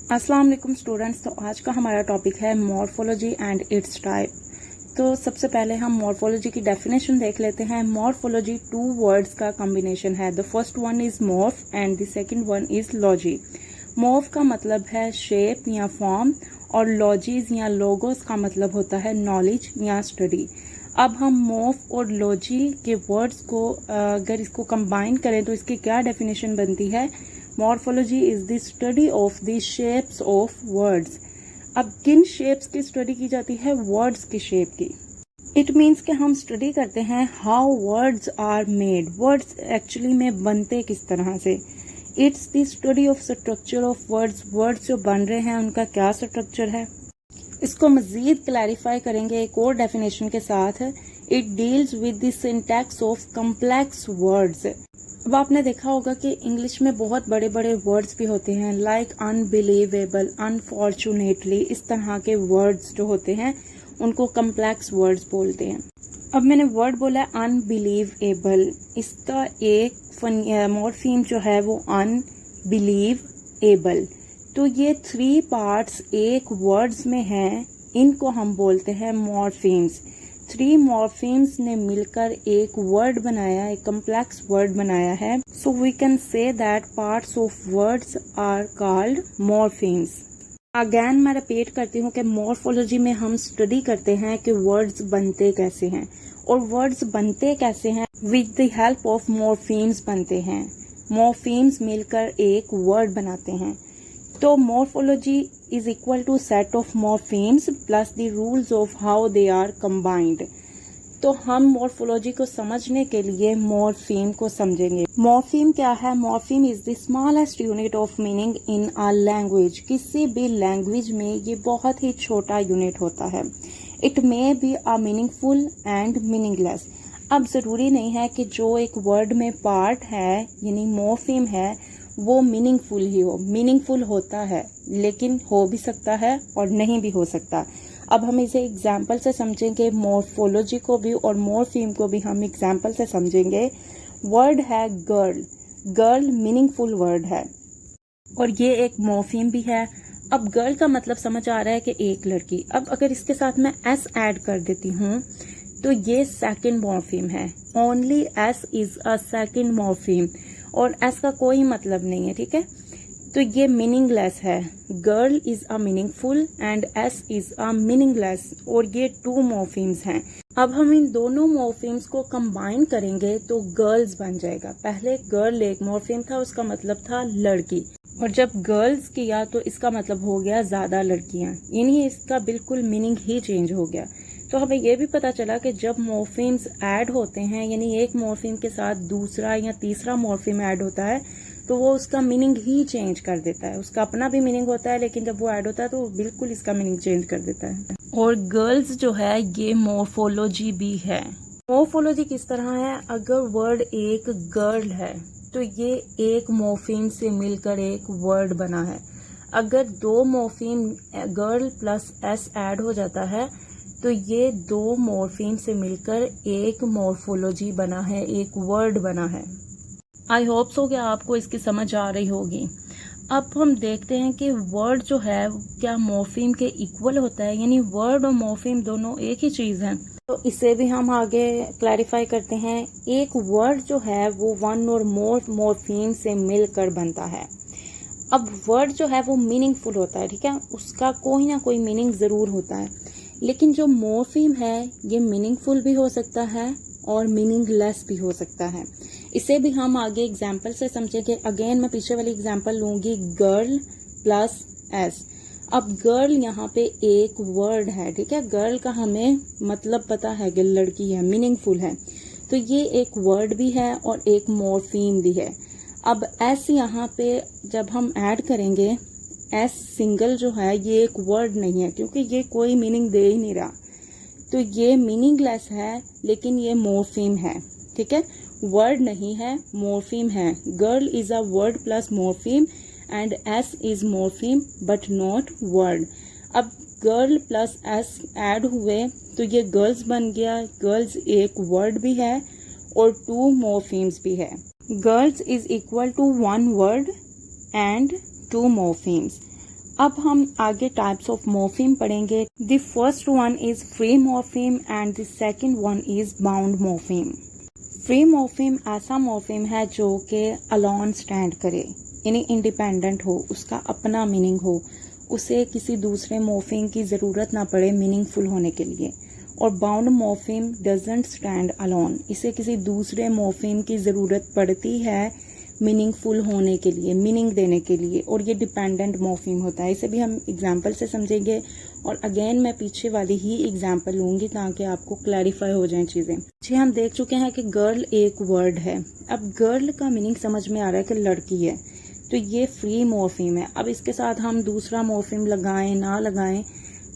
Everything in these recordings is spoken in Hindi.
अस्सलाम वालेकुम स्टूडेंट्स। तो आज का हमारा टॉपिक है मॉर्फोलॉजी एंड इट्स टाइप। तो सबसे पहले हम मॉर्फोलॉजी की डेफिनेशन देख लेते हैं। मॉर्फोलॉजी टू वर्ड्स का कॉम्बिनेशन है। The first one is morph and the second one is logy. Morph का मतलब है शेप या फॉर्म और लॉजीज या लोगोस का मतलब होता है नॉलेज या स्टडी। अब हम मॉर्फ और लॉजी के वर्ड्स को अगर इसको कंबाइन करें तो इसकी क्या डेफिनेशन बनती है। Morphology is the study of the shapes of words. अब किन शेप्स की स्टडी की जाती है? वर्ड्स की शेप की। इट मीन्स कि हम स्टडी करते हैं how words are made. Words actually में बनते किस तरह से। It's the study of structure of words. Words जो बन रहे हैं उनका क्या स्ट्रक्चर है। इसको मजीद क्लैरिफाई करेंगे एक और डेफिनेशन के साथ। It deals with the syntax of complex words. अब आपने देखा होगा कि इंग्लिश में बहुत बड़े बड़े वर्ड्स भी होते हैं, लाइक अनबिलीवेबल, अनफॉर्चुनेटली। इस तरह के वर्ड्स जो होते हैं उनको कम्प्लेक्स वर्ड्स बोलते हैं। अब मैंने वर्ड बोला है अनबिलीवेबल, इसका एक मॉर्फीम जो है वो अनबिलीवेबल। तो ये 3 पार्ट्स एक वर्ड्स में हैं, इनको हम बोलते हैं मॉर्फीम्स। 3 मॉर्फीम्स ने मिलकर एक वर्ड बनाया, एक कम्प्लेक्स वर्ड बनाया है। So we can say that parts of words are called morphemes. Again मैं रिपीट करती हूँ कि मॉर्फोलॉजी में हम स्टडी करते हैं कि वर्ड्स बनते कैसे हैं और वर्ड्स बनते कैसे हैं। With the help of morphemes बनते हैं। मॉर्फीम्स मिलकर एक वर्ड बनाते हैं। तो morphology is equal to set of morphemes plus the rules of how they are combined। तो हम मॉर्फोलॉजी को समझने के लिए मॉर्फीम को समझेंगे। मॉर्फीम क्या है? Morpheme is the smallest unit of meaning in a language. किसी भी लैंग्वेज में ये बहुत ही छोटा यूनिट होता है। It may be a meaningful and meaningless. अब जरूरी नहीं है कि जो एक वर्ड में पार्ट है यानी मॉर्फीम है वो मीनिंगफुल ही हो। मीनिंगफुल होता है लेकिन हो भी सकता है और नहीं भी हो सकता। अब हम इसे एग्जाम्पल से समझेंगे। मॉर्फोलॉजी को भी और मॉर्फीम को भी हम एग्जाम्पल से समझेंगे। वर्ड है गर्ल। गर्ल मीनिंगफुल वर्ड है और ये एक मॉर्फीम भी है। अब गर्ल का मतलब समझ आ रहा है कि एक लड़की। अब अगर इसके साथ मैं एस ऐड कर देती हूँ तो ये सेकंड मॉर्फीम है। Only S is a second morpheme और एस का कोई मतलब नहीं है, ठीक है। तो ये मीनिंगलेस है। Girl is a meaningful and S is a meaningless और ये 2 मॉर्फीम्स हैं। अब हम इन दोनों मॉर्फीम्स को कंबाइन करेंगे तो गर्ल्स बन जाएगा। पहले गर्ल एक मॉर्फीम था, उसका मतलब था लड़की, और जब गर्ल्स किया तो इसका मतलब हो गया ज्यादा लड़कियां, यानी इसका बिल्कुल मीनिंग ही चेंज हो गया। तो हमें यह भी पता चला कि जब मॉर्फीम्स ऐड होते हैं यानी एक मॉर्फीम के साथ दूसरा या तीसरा मॉर्फीम ऐड होता है तो वो उसका मीनिंग ही चेंज कर देता है। उसका अपना भी मीनिंग होता है लेकिन जब वो ऐड होता है तो बिल्कुल इसका मीनिंग चेंज कर देता है। और गर्ल्स जो है ये मॉर्फोलॉजी भी है। मॉर्फोलॉजी किस तरह है? अगर वर्ड एक गर्ल है तो ये एक मॉर्फीम से मिलकर एक वर्ड बना है। अगर 2 morpheme girl plus S add हो जाता है तो ये 2 मॉर्फीम से मिलकर एक मॉर्फोलॉजी बना है, एक वर्ड बना है। आई होप सो कि आपको इसकी समझ आ रही होगी। अब हम देखते हैं कि वर्ड जो है क्या मॉर्फीम के इक्वल होता है, यानी वर्ड और मॉर्फीम दोनों एक ही चीज है। तो इसे भी हम आगे क्लैरिफाई करते हैं। एक वर्ड जो है वो 1 और मोर मॉर्फीम से मिलकर बनता है। अब वर्ड जो है वो मीनिंगफुल होता है, ठीक है, उसका कोई ना कोई मीनिंग जरूर होता है। लेकिन जो मॉर्फीम है ये मीनिंगफुल भी हो सकता है और मीनिंगलेस भी हो सकता है। इसे भी हम आगे एग्जाम्पल से समझेंगे। अगेन मैं पीछे वाली एग्जाम्पल लूंगी, गर्ल प्लस एस। अब गर्ल यहाँ पे एक वर्ड है, ठीक है। गर्ल का हमें मतलब पता है कि लड़की है, मीनिंगफुल है, तो ये एक वर्ड भी है और एक मॉर्फीम भी है। अब एस यहाँ पे जब हम ऐड करेंगे, एस सिंगल जो है ये एक वर्ड नहीं है क्योंकि ये कोई मीनिंग दे ही नहीं रहा, तो ये मीनिंगलेस है लेकिन ये मॉर्फीम है, ठीक है। वर्ड नहीं है, मॉर्फीम है। Girl is a word plus morpheme and S is morpheme but not word. अब गर्ल प्लस एस ऐड हुए तो ये गर्ल्स बन गया। गर्ल्स एक वर्ड भी है और 2 मॉर्फीम्स भी है। Girls is equal to 1 word and 2 morphemes. अब हम आगे टाइप्स ऑफ मॉर्फीम पढ़ेंगे। The first one is free morpheme and the second one is bound morpheme. Free morpheme ऐसा मॉर्फीम है जो कि अलोन स्टैंड करे, यानी इंडिपेंडेंट हो, उसका अपना मीनिंग हो, उसे किसी दूसरे मॉर्फीम की ज़रूरत ना पड़े मीनिंगफुल होने के लिए। और bound morpheme doesn't stand alone, इसे किसी दूसरे मॉर्फीम की ज़रूरत पड़ती है मीनिंगफुल होने के लिए, मीनिंग देने के लिए, और ये डिपेंडेंट मॉर्फीम होता है। इसे भी हम एग्जाम्पल से समझेंगे और अगेन मैं पीछे वाली ही एग्जाम्पल लूँगी ताकि आपको क्लैरिफाई हो जाएं चीज़ें। जी, हम देख चुके हैं कि गर्ल एक वर्ड है। अब गर्ल का मीनिंग समझ में आ रहा है कि लड़की है, तो ये फ्री मॉर्फीम है। अब इसके साथ हम दूसरा मॉर्फीम लगाएं ना लगाएं,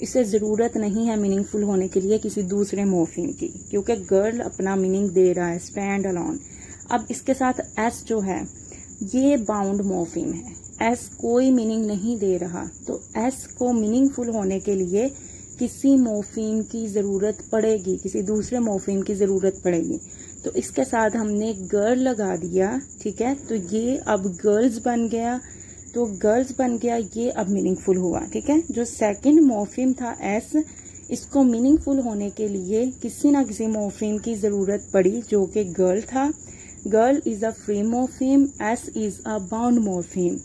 इसे ज़रूरत नहीं है मीनिंगफुल होने के लिए किसी दूसरे मॉर्फीम की, क्योंकि गर्ल अपना मीनिंग दे रहा है, स्टैंड अलोन। अब इसके साथ एस जो है ये बाउंड मॉर्फीम है, एस कोई मीनिंग नहीं दे रहा, तो एस को मीनिंगफुल होने के लिए किसी मॉर्फीम की ज़रूरत पड़ेगी, किसी दूसरे मॉर्फीम की ज़रूरत पड़ेगी। तो इसके साथ हमने गर्ल लगा दिया, ठीक है, तो ये अब गर्ल्स बन गया, तो गर्ल्स बन गया, ये अब मीनिंगफुल हुआ, ठीक है। जो सेकंड मॉर्फीम था एस, इसको मीनिंगफुल होने के लिए किसी ना किसी मॉर्फीम की ज़रूरत पड़ी जो कि गर्ल था। Girl is a free morpheme, S is a bound morpheme.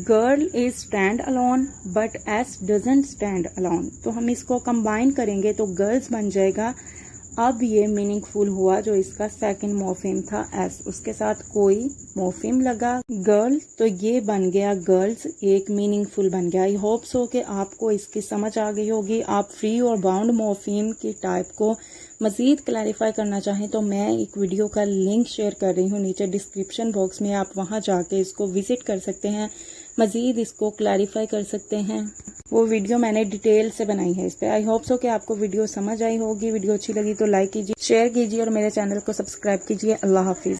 Girl is stand alone but S doesn't stand alone, तो हम इसको कंबाइन करेंगे तो गर्ल्स बन जाएगा। अब ये मीनिंगफुल हुआ जो इसका सेकंड मॉर्फीम था एस, उसके साथ कोई मॉर्फीम लगा गर्ल, तो ये बन गया गर्ल्स, एक मीनिंगफुल बन गया। आई होप सो कि आपको इसकी समझ आ गई होगी। आप फ्री और बाउंड मॉर्फीम की टाइप को मज़ीद क्लैरिफाई करना चाहें तो मैं एक वीडियो का लिंक शेयर कर रही हूँ नीचे डिस्क्रिप्शन बॉक्स में, आप वहाँ जाके इसको विजिट कर सकते हैं, मज़ीद इसको क्लैरिफाई कर सकते हैं। वो वीडियो मैंने डिटेल से बनाई है इस पर। आई होप सो कि आपको वीडियो समझ आई होगी। वीडियो अच्छी लगी तो लाइक कीजिए, शेयर कीजिए और मेरे चैनल को सब्सक्राइब कीजिए। अल्लाह हाफिज़।